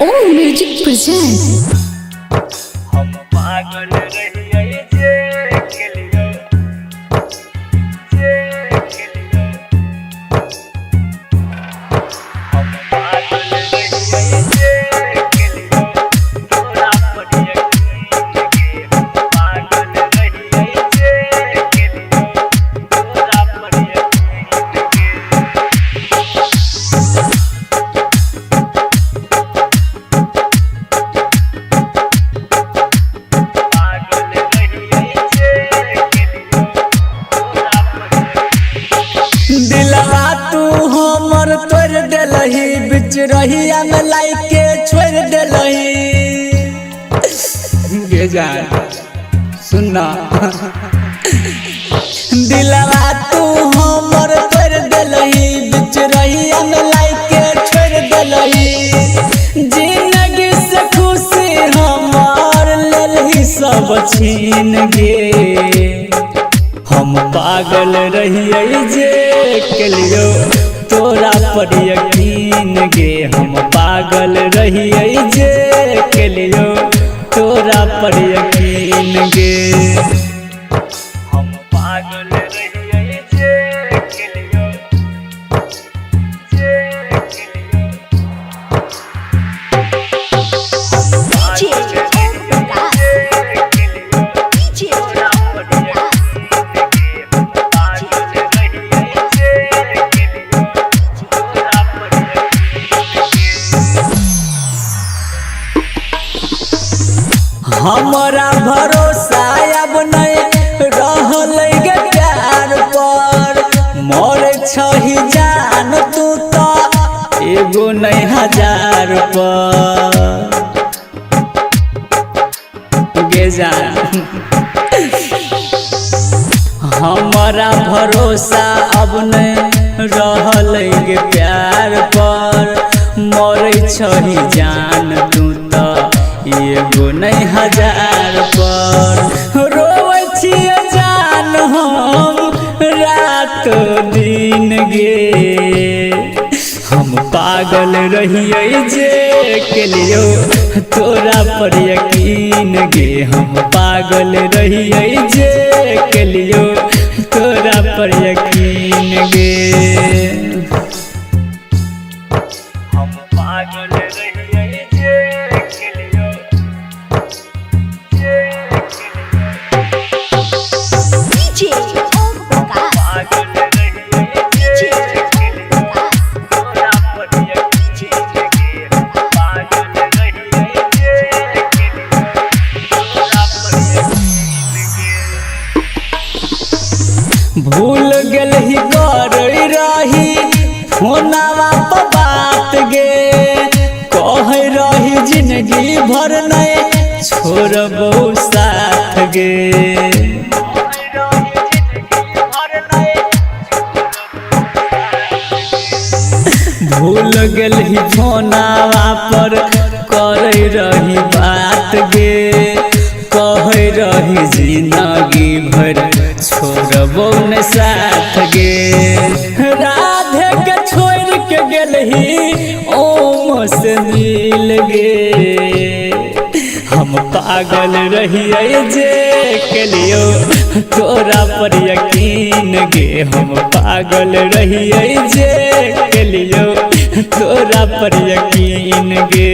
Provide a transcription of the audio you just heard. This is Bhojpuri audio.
ओम म्यूजिक प्रेजेंट। हम पागल रहिए जे के लिए हम पागल रहिए जे के लिए तोरा पर यकीन के हम पागल रहिए जे के लिए तोरा पर यकीन के दिलवा तू हमर तोड़ देलही बिच रहिया में लाइके छोड़ देलही गे जान सुनना दिलवा तू हमर तोड़ देलही बिच रहिया में लाइके छोड़ देलही जिंदगी से खुशी हमार लेलही सब छीन गे हम पागल रहिए जे के लिए तोरा पर यकीन गे हम पागल रहिए जे के लिए तोरा पर यकीन गे हम पागल रहिए जे के लिए हमारा भरोसा अब नहीं रहल गे प्यार पर मोर छही जान तू तो एगो नहीं हजार पर गे जान हमारा भरोसा अब नहीं रहल गे प्यार पर मोर छही जान तू तो एगो नहीं हजार पर रोवे छिए जान हम रात दिन गे हम पागल रहिए जे के लिए तोरा पर यकीन गे हम पागल रहिए जे के लिए तोरा पर यकीन गे हम पागल रहिए जे के लिए पागल रहिए जे के लिए तोरा पर यकीन गे हम पागल रहिए जे के लिए तोरा पर यकीन गे भूल गेलही कर रही फोनवा पर बात गे कह रही जिंदगी भर नहीं छोड़बो साथ गे भूल गेलही फोनवा पर कर रही बात गे कह रही जिंदगी भर छोड़बो न साथ गे राधे के छोड़ के गेलही ओम से मिल गे हम पागल रहिए जे के लिए तोरा पर यकीन गे हम पागल रहिए जे के लिए तोरा पर यकीन गे